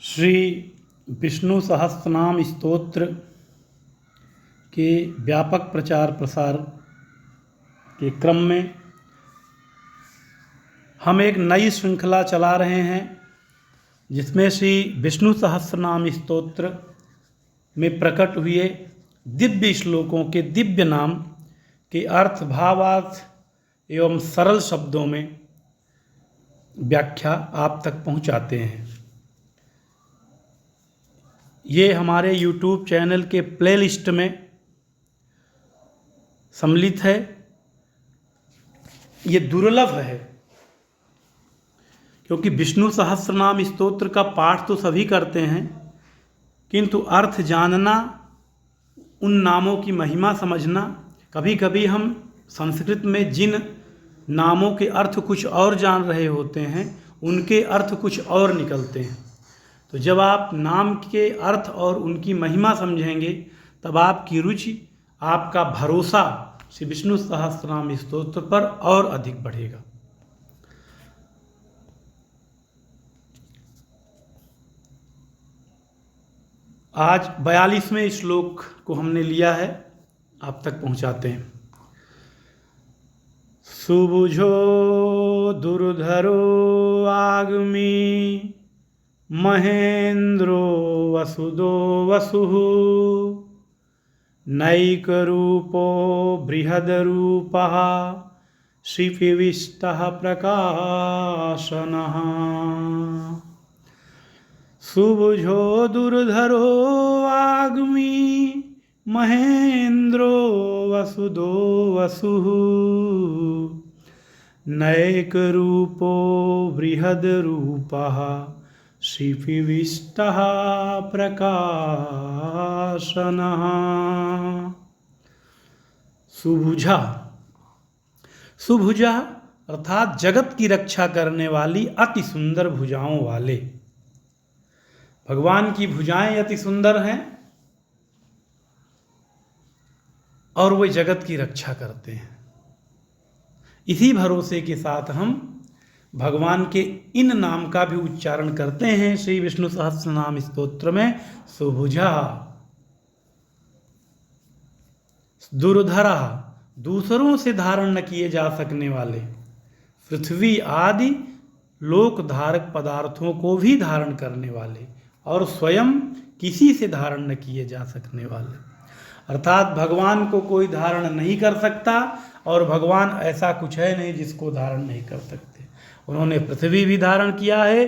श्री विष्णु सहस्त्रनाम स्तोत्र के व्यापक प्रचार प्रसार के क्रम में हम एक नई श्रृंखला चला रहे हैं, जिसमें श्री विष्णु सहस्त्रनाम स्तोत्र में प्रकट हुए दिव्य श्लोकों के दिव्य नाम के अर्थ, भावार्थ एवं सरल शब्दों में व्याख्या आप तक पहुंचाते हैं। ये हमारे YouTube चैनल के प्लेलिस्ट में सम्मिलित है। ये दुर्लभ है, क्योंकि विष्णु सहस्त्रनाम स्तोत्र का पाठ तो सभी करते हैं, किंतु अर्थ जानना, उन नामों की महिमा समझना, कभी कभी हम संस्कृत में जिन नामों के अर्थ कुछ और जान रहे होते हैं, उनके अर्थ कुछ और निकलते हैं। तो जब आप नाम के अर्थ और उनकी महिमा समझेंगे, तब आपकी रुचि, आपका भरोसा श्री विष्णु सहस्त्रनाम स्तोत्र पर और अधिक बढ़ेगा। आज 42वें श्लोक को हमने लिया है, आप तक पहुंचाते हैं। सुबुझो दुर्धरो आगमी महेन्द्रो वसुदो वसुः नैकरूपो बृहद्रूपः श्रीविष्टः प्रकाशनः। सुबुझो दुर्धरो आगमी महेन्द्रो वसुदो वसुः नैकरूपो बृहद्रूपः श्रीविष्टः प्रकाशनः। सुभुजा, सुभुजा अर्थात जगत की रक्षा करने वाली अति सुंदर भुजाओं वाले। भगवान की भुजाएं अति सुंदर हैं और वे जगत की रक्षा करते हैं। इसी भरोसे के साथ हम भगवान के इन नाम का भी उच्चारण करते हैं श्री विष्णु सहस्त्रनाम स्तोत्र में। सुभुजा, दुर्धरा, दूसरों से धारण न किए जा सकने वाले, पृथ्वी आदि लोक धारक पदार्थों को भी धारण करने वाले और स्वयं किसी से धारण न किए जा सकने वाले। अर्थात भगवान को कोई धारण नहीं कर सकता, और भगवान ऐसा कुछ है नहीं जिसको धारण नहीं कर सकते। उन्होंने पृथ्वी भी धारण किया है,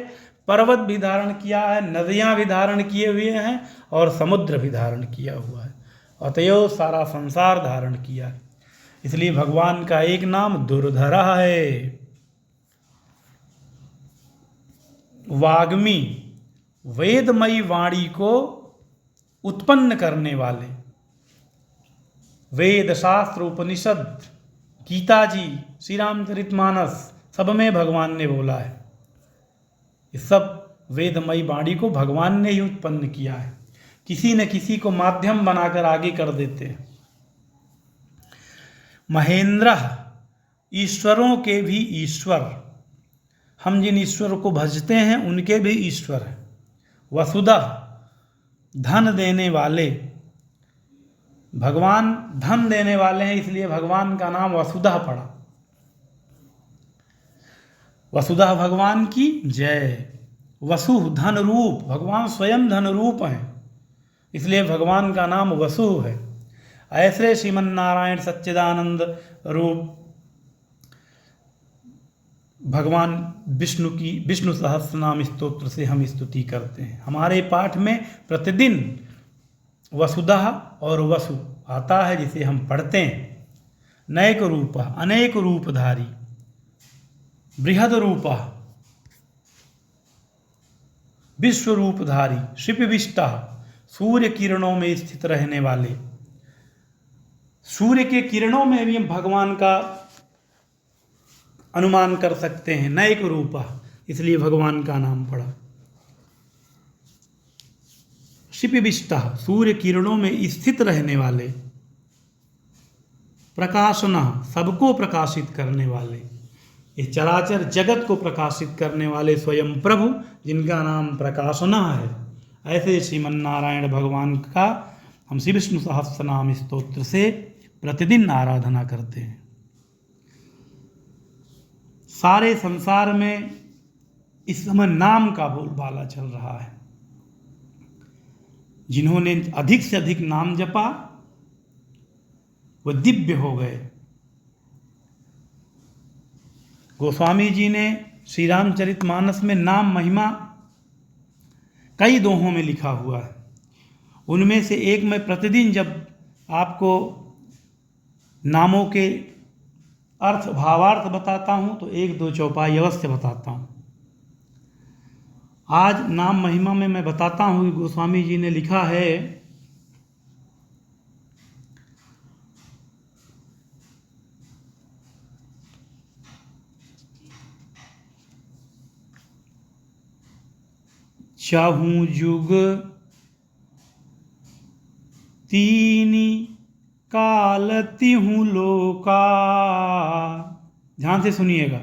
पर्वत भी धारण किया है, नदियां भी धारण किए हुए हैं और समुद्र भी धारण किया हुआ है। अतएव सारा संसार धारण किया है। इसलिए भगवान का एक नाम दुर्धरा है। वाग्मी, वेदमयी वाणी को उत्पन्न करने वाले। वेद, शास्त्र, उपनिषद, गीता जी, श्री रामचरितमानस, सब में भगवान ने बोला है। इस सब वेदमयी वाणी को भगवान ने ही उत्पन्न किया है। किसी न किसी को माध्यम बनाकर आगे कर देते हैं। महेंद्र, ईश्वरों के भी ईश्वर। हम जिन ईश्वर को भजते हैं उनके भी ईश्वर हैं। वसुधा, धन देने वाले। भगवान धन देने वाले हैं, इसलिए भगवान का नाम वसुधा पड़ा। वसुधा भगवान की जय। वसु, धन रूप, भगवान स्वयं धन रूप हैं, इसलिए भगवान का नाम वसु है। ऐसे श्रीमन नारायण सच्चिदानंद रूप भगवान विष्णु की विष्णु सहस्त्रनाम स्तोत्र से हम स्तुति करते हैं। हमारे पाठ में प्रतिदिन वसुधा और वसु आता है, जिसे हम पढ़ते हैं। नैक रूप, अनेक रूपधारी। बृहद रूप, विश्व रूपधारी। शिपविष्टा, सूर्य किरणों में स्थित रहने वाले। सूर्य के किरणों में भी हम भगवान का अनुमान कर सकते हैं। नैक रूप, इसलिए भगवान का नाम पड़ा। शिपविष्टा, सूर्य किरणों में स्थित रहने वाले। प्रकाशना, सबको प्रकाशित करने वाले। ये चराचर जगत को प्रकाशित करने वाले स्वयं प्रभु, जिनका नाम प्रकाशना है, ऐसे श्रीमन नारायण भगवान का हम श्री विष्णु सहस्त्रनाम स्तोत्र से प्रतिदिन आराधना करते हैं। सारे संसार में इस समय नाम का बोलबाला चल रहा है। जिन्होंने अधिक से अधिक नाम जपा वो दिव्य हो गए। गोस्वामी जी ने श्री रामचरितमानस में नाम महिमा कई दोहों में लिखा हुआ है। उनमें से एक मैं प्रतिदिन जब आपको नामों के अर्थ भावार्थ बताता हूँ तो 1-2 चौपाई अवश्य बताता हूँ। आज नाम महिमा में मैं बताता हूँ कि गोस्वामी जी ने लिखा है, चाहूं जुग तीनी काल तिहूं लोका। ध्यान से सुनिएगा।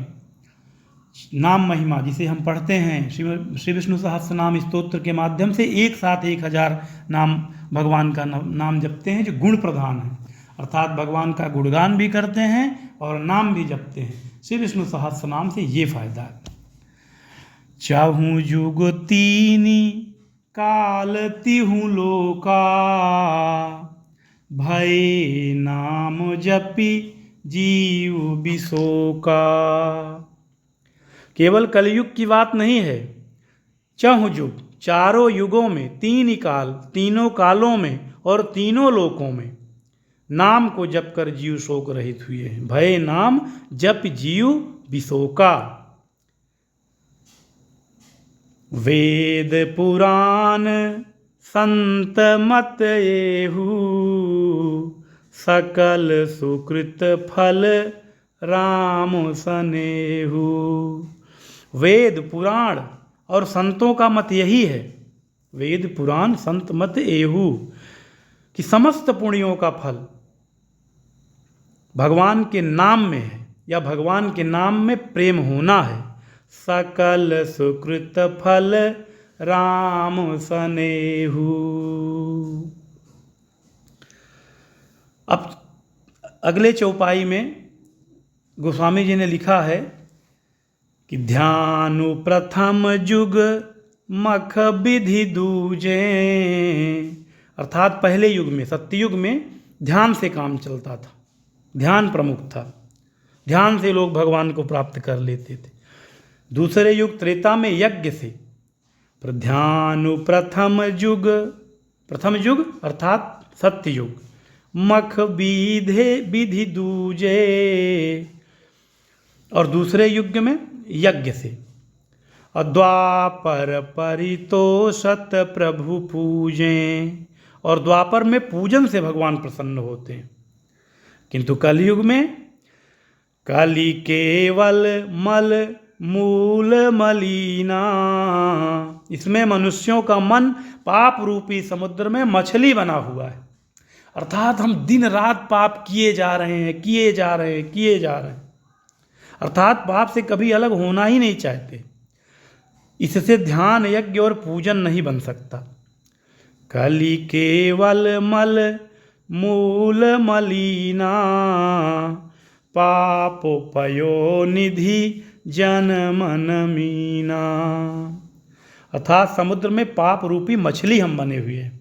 नाम महिमा जिसे हम पढ़ते हैं श्री विष्णु सहस्त्रनाम स्तोत्र के माध्यम से एक साथ 1000 नाम भगवान का नाम जपते हैं, जो गुण प्रधान है, अर्थात भगवान का गुणगान भी करते हैं और नाम भी जपते हैं। श्री विष्णु सहस्त्रनाम से ये फायदा है। चाहूं जुग तीनी काल तिहूं लोका, भय नाम जपी जीव बिसोका। केवल कलयुग की बात नहीं है। चहुं युग, चारों युगों में, 3 ही काल, तीनों कालों में और तीनों लोकों में नाम को जप कर जीव शोक रहित हुए हैं। भय नाम जप जीव बिसोका। वेद पुराण संत मत एहू, सकल सुकृत फल राम सनेहू। वेद पुराण और संतों का मत यही है, वेद पुराण संत मत एहू, कि समस्त पुण्यों का फल भगवान के नाम में है या भगवान के नाम में प्रेम होना है। सकल सुकृत फल राम सनेहू। अब अगले चौपाई में गोस्वामी जी ने लिखा है कि ध्यानु प्रथम जुग मख विधि दूजे। अर्थात पहले युग में, सत्ययुग में ध्यान से काम चलता था, ध्यान प्रमुख था, ध्यान से लोग भगवान को प्राप्त कर लेते थे। दूसरे युग त्रेता में यज्ञ से, पर ध्यानु प्रथम युग अर्थात सत्ययुग, मख विधि दूजे, और दूसरे युग में यज्ञ से। द्वापर परितोषत प्रभु पूजें, और द्वापर में पूजन से भगवान प्रसन्न होते हैं। किंतु कलयुग में कली केवल मल मूल मलिना, इसमें मनुष्यों का मन पाप रूपी समुद्र में मछली बना हुआ है। अर्थात हम दिन रात पाप किए जा रहे हैं, अर्थात पाप से कभी अलग होना ही नहीं चाहते। इससे ध्यान, यज्ञ और पूजन नहीं बन सकता। कली केवल मल मूल मलिना, पापोपयो निधि जन मन मीना। अर्थात समुद्र में पाप रूपी मछली हम बने हुए हैं।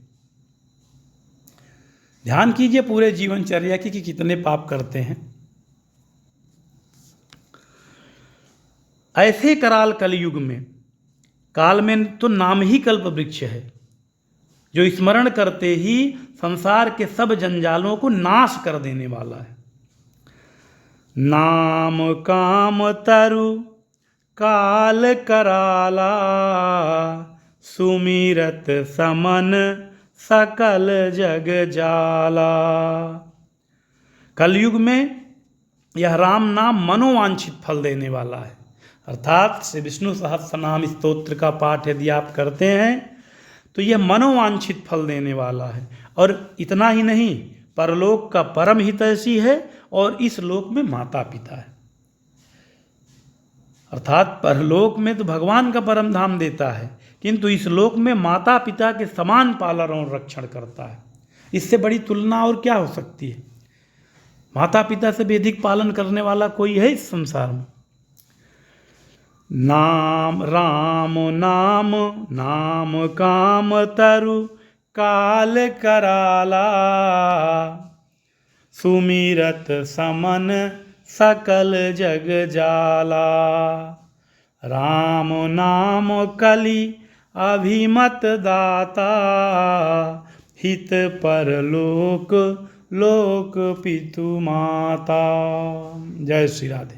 ध्यान कीजिए पूरे जीवनचर्या की कि कितने पाप करते हैं। ऐसे कराल कलयुग में, काल में तो नाम ही कल्प वृक्ष है, जो स्मरण करते ही संसार के सब जंजालों को नाश कर देने वाला है। नाम काम तरु काल कराला, सुमिरत समन सकल जग जाला। कलयुग में यह राम नाम मनोवांछित फल देने वाला है। अर्थात श्री विष्णु सहस्त्रनाम स्तोत्र का पाठ यदि आप करते हैं तो यह मनोवांछित फल देने वाला है। और इतना ही नहीं, परलोक का परम हितैषी है और इस लोक में माता पिता है। अर्थात परलोक में तो भगवान का परम धाम देता है, किंतु इस लोक में माता पिता के समान पालन और रक्षण करता है। इससे बड़ी तुलना और क्या हो सकती है? माता पिता से भी अधिक पालन करने वाला कोई है इस संसार में? नाम राम नाम नाम काम तरु काल कराला, सुमिरत समन सकल जग जाला। राम नाम कलि अभिमत दाता, हित परलोक लोक पितु माता। जय श्री राधे।